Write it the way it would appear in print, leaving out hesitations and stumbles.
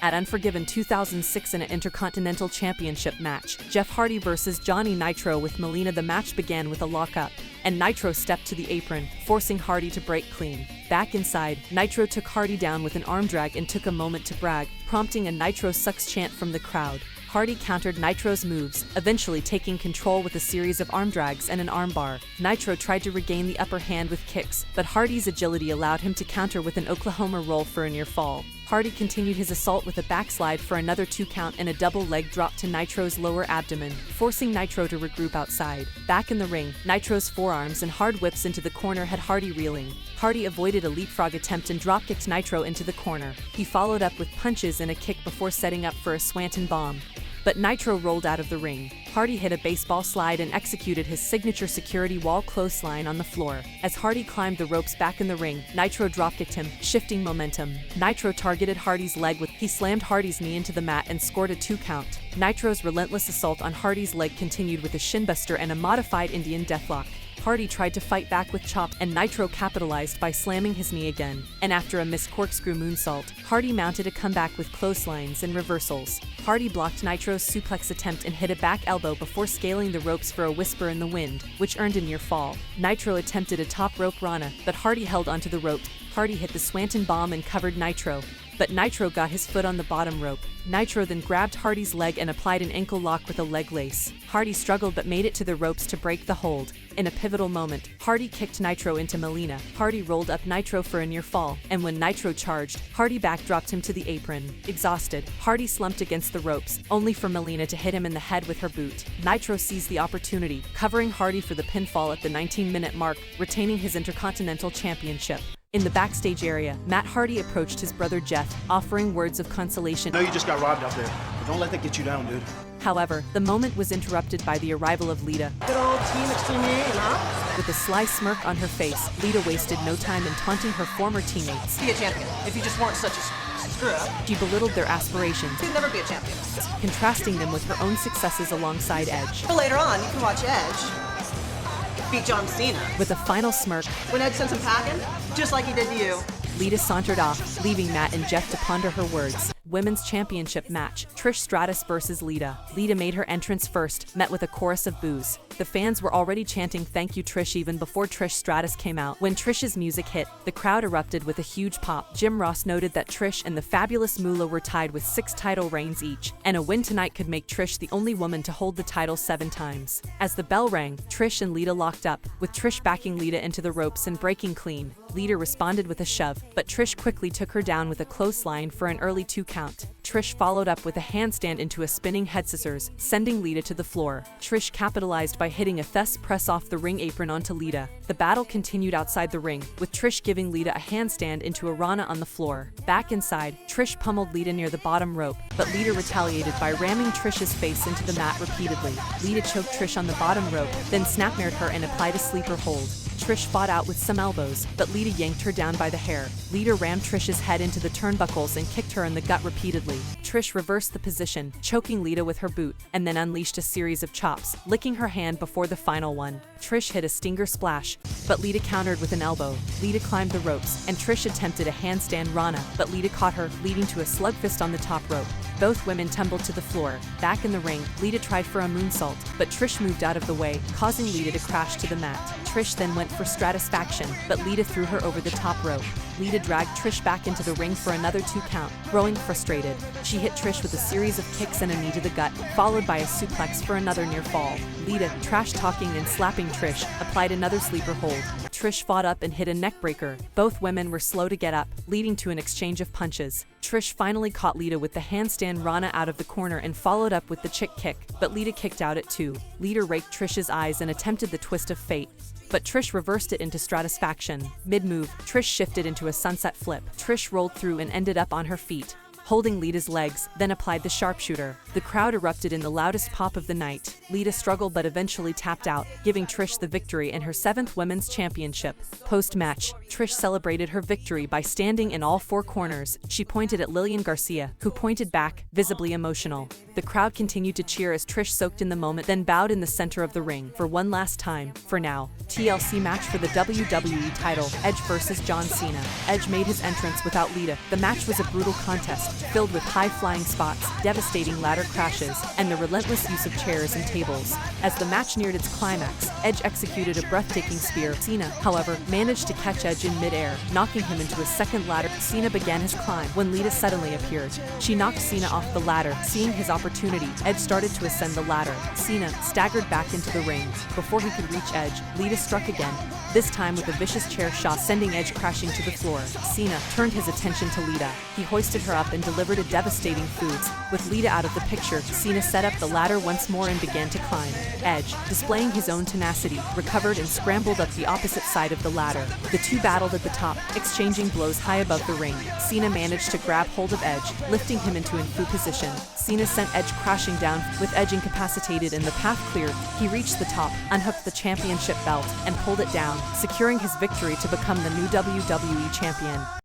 At Unforgiven 2006 in an Intercontinental Championship match, Jeff Hardy vs. Johnny Nitro with Melina. The match began with a lockup, and Nitro stepped to the apron, forcing Hardy to break clean. Back inside, Nitro took Hardy down with an arm drag and took a moment to brag, prompting a Nitro sucks chant from the crowd. Hardy countered Nitro's moves, eventually taking control with a series of arm drags and an armbar. Nitro tried to regain the upper hand with kicks, but Hardy's agility allowed him to counter with an Oklahoma roll for a near fall. Hardy continued his assault with a backslide for another 2 count and a double leg drop to Nitro's lower abdomen, forcing Nitro to regroup outside. Back in the ring, Nitro's forearms and hard whips into the corner had Hardy reeling. Hardy avoided a leapfrog attempt and dropkicked Nitro into the corner. He followed up with punches and a kick before setting up for a swanton bomb. But Nitro rolled out of the ring. Hardy hit a baseball slide and executed his signature security wall clothesline on the floor. As Hardy climbed the ropes back in the ring, Nitro dropkicked him, shifting momentum. Nitro targeted Hardy's leg with he slammed Hardy's knee into the mat and scored a 2 count. Nitro's relentless assault on Hardy's leg continued with a shinbuster and a modified Indian deathlock. Hardy tried to fight back with chops, and Nitro capitalized by slamming his knee again. And after a missed corkscrew moonsault, Hardy mounted a comeback with clotheslines and reversals. Hardy blocked Nitro's suplex attempt and hit a back elbow before scaling the ropes for a whisper in the wind, which earned a near fall. Nitro attempted a top rope Rana, but Hardy held onto the rope. Hardy hit the swanton bomb and covered Nitro, but Nitro got his foot on the bottom rope. Nitro then grabbed Hardy's leg and applied an ankle lock with a leg lace. Hardy struggled but made it to the ropes to break the hold. In a pivotal moment, Hardy kicked Nitro into Melina. Hardy rolled up Nitro for a near fall, and when Nitro charged, Hardy backdropped him to the apron. Exhausted, Hardy slumped against the ropes, only for Melina to hit him in the head with her boot. Nitro seized the opportunity, covering Hardy for the pinfall at the 19-minute mark, retaining his Intercontinental Championship. In the backstage area, Matt Hardy approached his brother Jeff, offering words of consolation. I know you just got robbed out there, but don't let that get you down, dude. However, the moment was interrupted by the arrival of Lita. Good old team Exteme, huh? With a sly smirk on her face, Lita wasted no time in taunting her former teammates. Be a champion, if you just weren't such a screw-up. She belittled their aspirations, You'd never be a champion. contrasting them with her own successes alongside Edge. But later on, you can watch Edge beat John Cena. With a final smirk, When Edge sends him packing, just like he did to you. Lita sauntered off, leaving Matt and Jeff to ponder her words. Women's Championship match, Trish Stratus vs. Lita. Lita made her entrance first, met with a chorus of boos. The fans were already chanting "Thank you Trish" even before Trish Stratus came out. When Trish's music hit, the crowd erupted with a huge pop. Jim Ross noted that Trish and the Fabulous Moolah were tied with 6 title reigns each, and a win tonight could make Trish the only woman to hold the title 7 times. As the bell rang, Trish and Lita locked up, with Trish backing Lita into the ropes and breaking clean. Lita responded with a shove, but Trish quickly took her down with a clothesline for an early 2 count. Trish followed up with a handstand into a spinning head scissors, sending Lita to the floor. Trish capitalized by hitting a thess press off the ring apron onto Lita. The battle continued outside the ring, with Trish giving Lita a handstand into a Rana on the floor. Back inside, Trish pummeled Lita near the bottom rope, but Lita retaliated by ramming Trish's face into the mat repeatedly. Lita choked Trish on the bottom rope, then snapmared her and applied a sleeper hold. Trish fought out with some elbows, but Lita yanked her down by the hair. Lita rammed Trish's head into the turnbuckles and kicked her in the gut repeatedly. Trish reversed the position, choking Lita with her boot, and then unleashed a series of chops, licking her hand before the final one. Trish hit a stinger splash, but Lita countered with an elbow. Lita climbed the ropes, and Trish attempted a handstand Rana, but Lita caught her, leading to a slugfest on the top rope. Both women tumbled to the floor. Back in the ring, Lita tried for a moonsault, but Trish moved out of the way, causing Lita to crash to the mat. Trish then went for Stratusfaction, but Lita threw her over the top rope. Lita dragged Trish back into the ring for another 2 count. Growing frustrated, she hit Trish with a series of kicks and a knee to the gut, followed by a suplex for another near fall. Lita, trash-talking and slapping Trish, applied another sleeper hold. Trish fought up and hit a neckbreaker. Both women were slow to get up, leading to an exchange of punches. Trish finally caught Lita with the handstand Rana out of the corner and followed up with the chick kick, but Lita kicked out at 2. Lita raked Trish's eyes and attempted the twist of fate, but Trish reversed it into Stratusfaction. Mid-move, Trish shifted into a sunset flip. Trish rolled through and ended up on her feet, holding Lita's legs, then applied the sharpshooter. The crowd erupted in the loudest pop of the night. Lita struggled but eventually tapped out, giving Trish the victory in her 7th Women's Championship. Post-match, Trish celebrated her victory by standing in all 4 corners. She pointed at Lillian Garcia, who pointed back, visibly emotional. The crowd continued to cheer as Trish soaked in the moment, then bowed in the center of the ring for one last time. For now, TLC match for the WWE title, Edge vs. John Cena. Edge made his entrance without Lita. The match was a brutal contest, filled with high-flying spots, devastating ladder crashes, and the relentless use of chairs and tables. As the match neared its climax, Edge executed a breathtaking spear. Cena, however, managed to catch Edge in mid-air, knocking him into a second ladder. Cena began his climb when Lita suddenly appeared. She knocked Cena off the ladder. Seeing his opportunity, Edge started to ascend the ladder. Cena staggered back into the ring. Before he could reach Edge, Lita struck again, this time with a vicious chair shot, sending Edge crashing to the floor. Cena turned his attention to Lita. He hoisted her up and delivered a devastating foods. With Lita out of the picture, Cena set up the ladder once more and began to climb. Edge, displaying his own tenacity, recovered and scrambled up the opposite side of the ladder. The two battled at the top, exchanging blows high above the ring. Cena managed to grab hold of Edge, lifting him into in-fu position. Cena sent Edge crashing down. With Edge incapacitated and the path cleared, he reached the top, unhooked the championship belt, and pulled it down, securing his victory to become the new WWE champion.